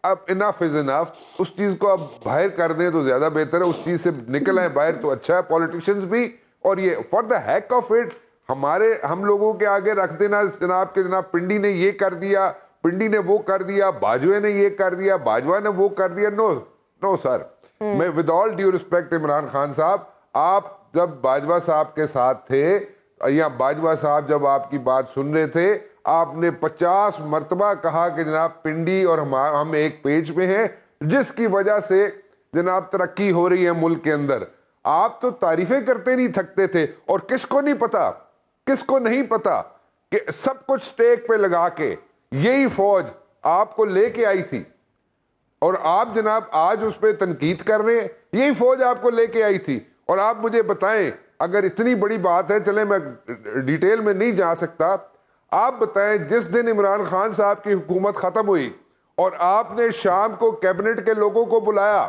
اب انف از انف, اس چیز کو اب باہر کر دیں تو زیادہ بہتر ہے, اس چیز سے نکل آئے باہر تو اچھا ہے. پولیٹیشنز بھی, اور یہ for the heck of it ہم لوگوں کے آگے رکھ دینا جناب کہ جناب پنڈی نے یہ کر دیا, پنڈی نے وہ کر دیا, باجوے نے یہ کر دیا, باجوہ نے وہ کر دیا. نو سر, میں with all due respect Imran Khan صاحب, آپ جب باجوہ صاحب کے ساتھ تھے یا باجوہ صاحب جب آپ کی بات سن رہے تھے, آپ نے 50 مرتبہ کہا کہ جناب پنڈی اور ہم ایک پیج پہ ہیں, جس کی وجہ سے جناب ترقی ہو رہی ہے ملک کے اندر. آپ تو تعریفیں کرتے نہیں تھکتے تھے, اور کس کو نہیں پتا کہ سب کچھ سٹیک پہ لگا کے یہی فوج آپ کو لے کے آئی تھی, اور آپ جناب آج اس پہ تنقید کر رہے ہیں. یہی فوج آپ کو لے کے آئی تھی. اور آپ مجھے بتائیں, اگر اتنی بڑی بات ہے, چلیں میں ڈیٹیل میں نہیں جا سکتا, آپ بتائیں جس دن عمران خان صاحب کی حکومت ختم ہوئی اور آپ نے شام کو کیبنٹ کے لوگوں کو بلایا,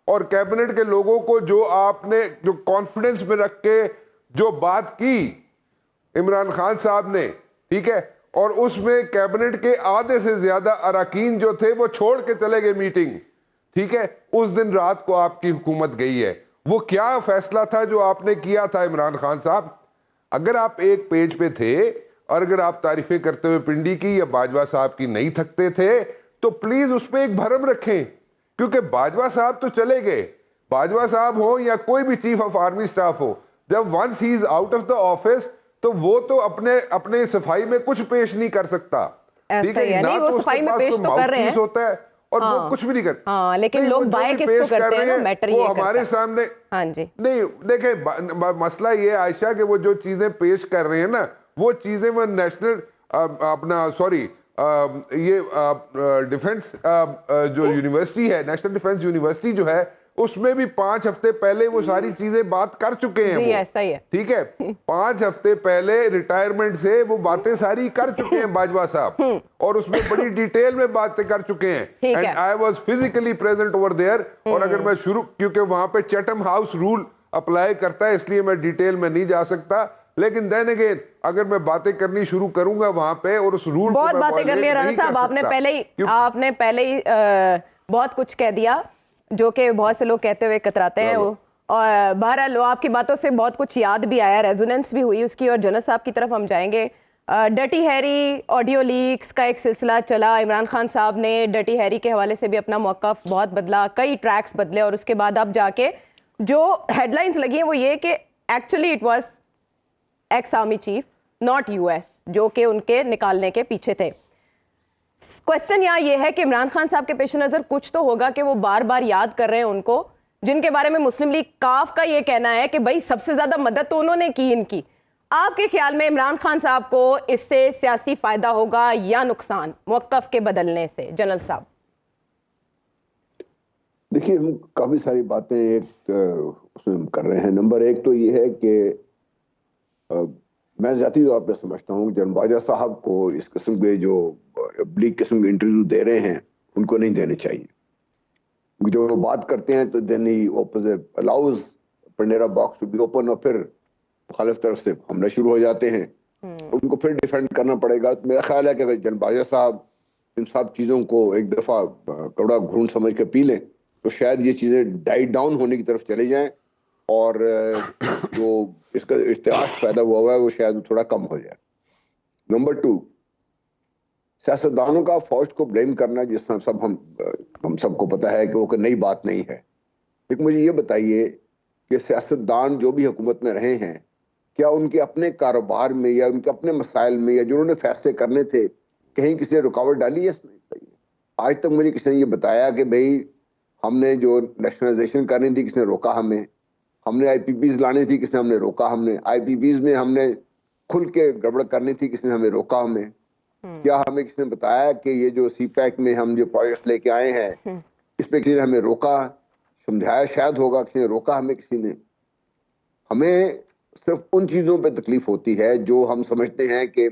اور کیبنٹ کے لوگوں کو جو آپ نے جو کانفیڈنس میں رکھ کے جو بات کی عمران خان صاحب نے, ٹھیک ہے, اور اس میں کیبنٹ کے آدھے سے زیادہ اراکین جو تھے وہ چھوڑ کے چلے گئے میٹنگ, ٹھیک ہے, اس دن رات کو آپ کی حکومت گئی ہے. وہ کیا فیصلہ تھا جو آپ نے کیا تھا عمران خان صاحب؟ اگر آپ ایک پیج پہ تھے اور اگر آپ تعریفیں کرتے ہوئے پنڈی کی یا باجوہ صاحب کی نہیں تھکتے تھے تو پلیز اس پہ ایک بھرم رکھیں, کیونکہ باجوہ صاحب تو چلے گئے, باجوہ صاحب ہو یا کوئی بھی چیف آف آرمی سٹاف ہو, جب once he is out of the office تو وہ تو اپنے صفائی میں کچھ پیش نہیں کر سکتا. ٹھیک ہے, نہ تو اس کے پاس تو ماؤتھ پیس ہوتا ہے اور وہ کچھ بھی نہیں کرتا. ہاں, لیکن لوگ بائیں کس کو کرتے ہیں نا, میٹر یہ وہ ہمارے سامنے. ہاں جی, نہیں دیکھیں مسئلہ یہ عائشہ کہ وہ جو چیزیں پیش کر رہے ہیں نا, وہ چیزیں وہ نیشنل اپنا سوری یہ ڈیفنس جو یونیورسٹی ہے, نیشنل ڈیفنس یونیورسٹی جو ہے, اس میں بھی 5 ہفتے پہلے وہ ساری چیزیں بات کر چکے ہیں. جی ایسا ہی ہے, ٹھیک ہے, 5 ہفتے پہلے ریٹائرمنٹ سے وہ باتیں ساری کر چکے ہیں باجوہ صاحب, اور اس میں بڑی ڈیٹیل میں باتیں کر چکے ہیں. And I was physically present over there, اور اگر میں کیونکہ وہاں پہ چیٹم ہاؤس رول اپلائی کرتا ہے, اس لیے میں ڈیٹیل میں نہیں جا سکتا, لیکن دین اگین اگر میں باتیں کرنی شروع کروں گا وہاں پہ اور اس رول بہت باتیں کر لی رانا صاحب, آپ نے پہلے ہی بہت کچھ کہہ دیا جو کہ بہت سے لوگ کہتے ہوئے کتراتے ہیں, اور بہرحال آپ کی باتوں سے بہت کچھ یاد بھی آیا, ریزوننس بھی ہوئی اس کی. اور جنرل صاحب کی طرف ہم جائیں گے. ڈرٹی ہیری آڈیو لیکس کا ایک سلسلہ چلا, عمران خان صاحب نے ڈرٹی ہیری کے حوالے سے بھی اپنا موقف بہت بدلا, کئی ٹریکس بدلے, اور اس کے بعد اب جا کے جو ہیڈ لائنز لگی ہیں وہ یہ کہ actually it was x army chief not U S جو کہ ان کے نکالنے کے پیچھے تھے. کوشچن یہاں یہ ہے کہ عمران خان صاحب کے پیش نظر کچھ تو ہوگا کہ وہ بار بار یاد کر رہے ہیں ان کو, جن کے بارے میں مسلم لیگ کاف کا یہ کہنا ہے کہ بھائی سب سے زیادہ مدد تو انہوں نے کی ان کی. آپ کے خیال میں عمران خان صاحب کو اس سے سیاسی فائدہ ہوگا یا نقصان موقف کے بدلنے سے؟ جنرل صاحب دیکھیے, ہم کافی ساری باتیں ایک اس میں کر رہے ہیں. نمبر ایک تو یہ ہے کہ میں ذاتی طور پہ سمجھتا ہوں کہ جنرل باجوہ صاحب کو اس قسم کے جو بلیک قسم کے انٹرویو دے رہے ہیں ان کو نہیں دینے چاہیے. جب وہ بات کرتے ہیں تو then he allows Pandora box to be open, اور پھر مخالف طرف سے حملے شروع ہو جاتے ہیں, ان کو پھر ڈیفینڈ کرنا پڑے گا. میرا خیال ہے کہ اگر جنرل باجوہ صاحب ان سب چیزوں کو ایک دفعہ کڑا گھونٹ سمجھ کے پی لیں تو شاید یہ چیزیں ڈائی ڈاؤن ہونے کی طرف چلے جائیں, اور جو اس کا ارتعاش پیدا ہوا ہے وہ شاید تھوڑا کم ہو جائے. نمبر 2, سیاستدانوں کا فوج کو بلیم کرنا, جس طرح ہم سب کو پتا ہے کہ وہ نئی بات نہیں ہے. لیکن مجھے یہ بتائیے کہ سیاستدان جو بھی حکومت میں رہے ہیں, کیا ان کے اپنے کاروبار میں یا ان کے اپنے مسائل میں یا جو انہوں نے فیصلے کرنے تھے کہیں کسی نے رکاوٹ ڈالی ہے؟ آج تک مجھے کسی نے یہ بتایا کہ بھئی ہم نے جو نیشنلائزیشن کرنی تھی کس نے روکا ہم نے آئی پی پیز لانی تھی کس نے ہم نے روکا, ہم نے آئی پی پیز میں ہم نے کھل کے گڑبڑ کرنی تھی کس نے ہمیں روکا. کیا ہمیں کسی نے بتایا کہ یہ جو سی پیک میں ہم جو پروجیکٹ لے کے آئے ہیں اس پہ کسی نے ہمیں روکا, سمجھایا شاید ہوگا, کسی نے روکا ہمیں کسی نے؟ ہمیں صرف ان چیزوں پہ تکلیف ہوتی ہے جو ہم سمجھتے ہیں کہ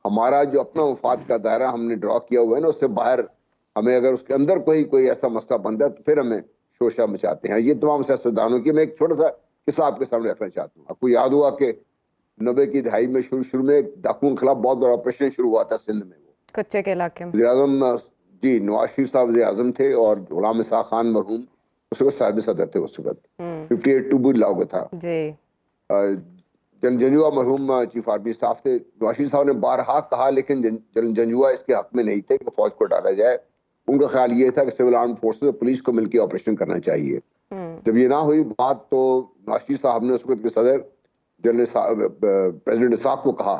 ہمارا جو اپنا مفاد کا دائرہ ہم نے ڈرا کیا ہوا ہے نا, اس سے باہر ہمیں اگر اس کے اندر کوئی ایسا مسئلہ بنتا ہے تو پھر ہمیں شوشہ مچاتے ہیں. یہ تمام سیاستدانوں کی میں ایک چھوٹا سا قصہ آپ کے سامنے رکھنا چاہتا ہوں. آپ کو یاد ہوا کہ 90 کی دہائی میں شروع میں ڈاکوؤں کے خلاف بہت بڑا آپریشن شروع ہوا تھا سندھ میں, وہ کچے کے علاقے میں. وزیر اعظم جی نواز شریف صاحب وزیر اعظم تھے اور غلام اسحاق خان مرحوم اس وقت صاحب صدر تھے. اس وقت 58 بھی لاگو تھا. جی جنرل جنجوا مرحوم چیف آرمی اسٹاف تھے. نواز شریف صاحب نے بارہا کہا لیکن جنرل جنجوا اس کے حق میں نہیں تھے کہ فوج کو ڈالا جائے. ان کا خیال یہ تھا کہ سول آرم فورسز اور پولیس کو مل کے آپریشن کرنا چاہیے. جب یہ نہ ہوئی بات تو نواز شریف صاحب نے اس وقت کے صدر جنرل پریزیڈنٹ اسحاق کو کہا.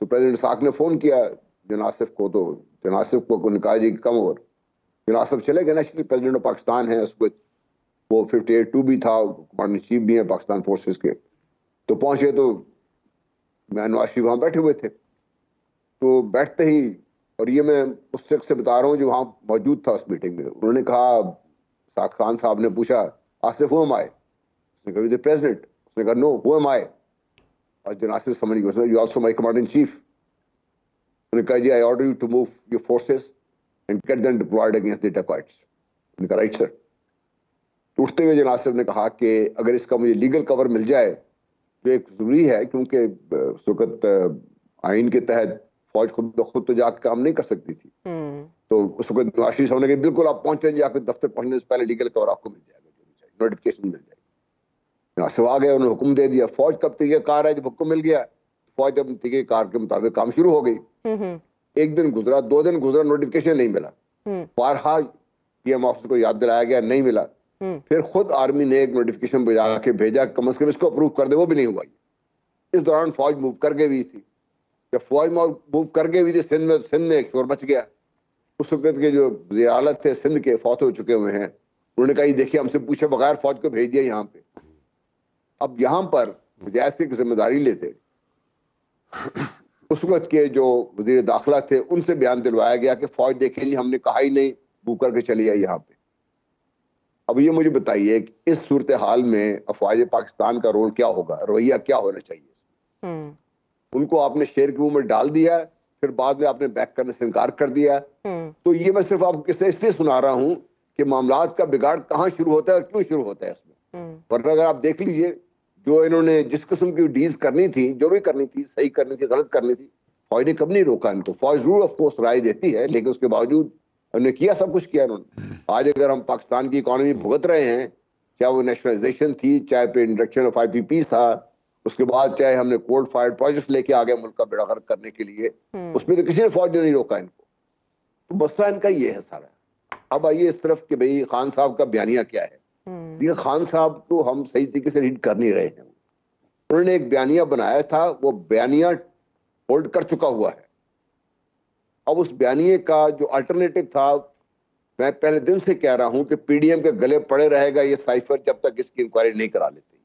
تو پریزیڈنٹ اسحاق نے فون کیا جنرل آصف کو, تو جنرل آصف کو نے کہا جی کم اوور. جنرل آصف چلے گئے نیشنل پریزیڈنٹ آف پاکستان ہیں اس وقت, وہ 58 بھی تھا, کمانڈر چیف بھی ہیں پاکستان فورسز کے. تو پہنچے تو میں نواز شریف وہاں بیٹھے ہوئے تھے. تو بیٹھتے ہی, اور یہ میں اس شخص سے بتا رہا ہوں جو وہاں موجود تھا اس میٹنگ میں, انہوں نے کہا, اسحاق خان صاحب نے پوچھا آصف ہو ایم آئی, اس نے کہا پریزیڈنٹ. اس نے کہا نو ہو ایم آئی. اور جنرل آصف سمجھ گئے, you also my commander in chief. انہوں نے کہا جی I order you to move your forces and get them deployed against the dacoits. انہوں نے کہا رائٹ سر. اٹھتے ہوئے جنرل آصف نے کہا کہ اگر اس کا مجھے لیگل کور مل جائے جو ایک ضروری ہے, کیونکہ اس وقت آئین کے تحت فوج خود بخود تو جا کے کام نہیں کر سکتی تھی. تو اس وقت نواز شریف صاحب نے کہا بالکل آپ پہنچیں جی, آپ کے دفتر پہنچنے سے پہلے لیگل کور آپ کو مل جائے گا, نوٹیفکیشن مل جائے گی. نواز صاحب آ گئے, انہوں نے حکم دے دیا. فوج کب طریقہ کار ہے, جب حکم مل گیا فوج اپنے طریقہ کار کے مطابق کام شروع ہو گئی. ایک دن گزرا, 2 دن گزرا, نوٹیفکیشن نہیں ملا. بارہا پی ایم آفس کو یاد دلایا گیا, نہیں ملا. پھر خود آرمی نے ایک نوٹیفکیشن بجا کے بھیجا کم از کم اس کو اپروو کر دے, وہ بھی نہیں ہوا. اس دوران فوج موو کر گئی ہوئی تھی. جب فوج موو کر گئی ہوئی تھی سندھ میں ایک شور مچ گیا. اس وقت کے جو وزیر اعلیٰ تھے سندھ کے, فوت ہو چکے ہوئے ہیں, انہوں نے کہا یہ دیکھیے ہم سے پوچھے بغیر فوج کو بھیج دیا یہاں پہ. اب یہاں پر بجائے سے ذمہ داری لیتے اس وقت کے جو وزیر داخلہ تھے ان سے بیان دلوایا گیا کہ فوج دیکھیں جی ہم نے کہا ہی نہیں, موو کر کے چلی آئی یہاں پہ. اب یہ مجھے بتائیے کہ اس صورتحال میں افواج پاکستان کا رول کیا ہوگا, رویہ کیا ہونا چاہیے. ان کو آپ نے شیر کے منہ میں ڈال دیا, پھر بعد میں آپ نے بیک کرنے سے انکار کر دیا. تو یہ میں صرف آپ کو قصے اس لیے سنا رہا ہوں کہ معاملات کا بگاڑ کہاں شروع ہوتا ہے اور کیوں شروع ہوتا ہے اس میں. ورنہ اگر آپ دیکھ لیجئے جو انہوں نے جس قسم کی ڈیلز کرنی تھی, جو بھی کرنی تھی, صحیح کرنی تھی, غلط کرنی تھی, فوج نے کب نہیں روکا ان کو. فوج ضرور آف کورس رائے دیتی ہے, لیکن اس کے باوجود انہوں نے کیا, سب کچھ کیا انہوں نے. آج اگر ہم پاکستان کی اکانومی بھگت رہے ہیں, چاہے وہ نیشنلائزیشن تھی, چاہے پہ induction of IPPs تھا, اس کے بعد چاہے ہم نے کولڈ فائرڈ پروجیکٹس لے کے آ گئے ملک کا بیڑا غرق کرنے کے لیے, اس میں تو کسی نے فوج نے نہیں روکا ان کو. تو مسئلہ ان کا یہ ہے سارا. اب آئیے اس طرف کہ بھئی خان صاحب کا بیانیہ کیا ہے. دیکھیں خان صاحب کو ہم صحیح طریقے سے ریڈ کر نہیں رہے ہیں. انہوں نے ایک بیانیہ بنایا تھا, وہ بیانیہ ہولڈ کر چکا ہوا ہے. اب اس بیانیے کا جو الٹرنیٹو تھا, میں پہلے دن سے کہہ رہا ہوں کہ پی ڈی ایم کے گلے پڑے رہے گا یہ سائفر جب تک اس کی انکوائری نہیں کرا لیتے.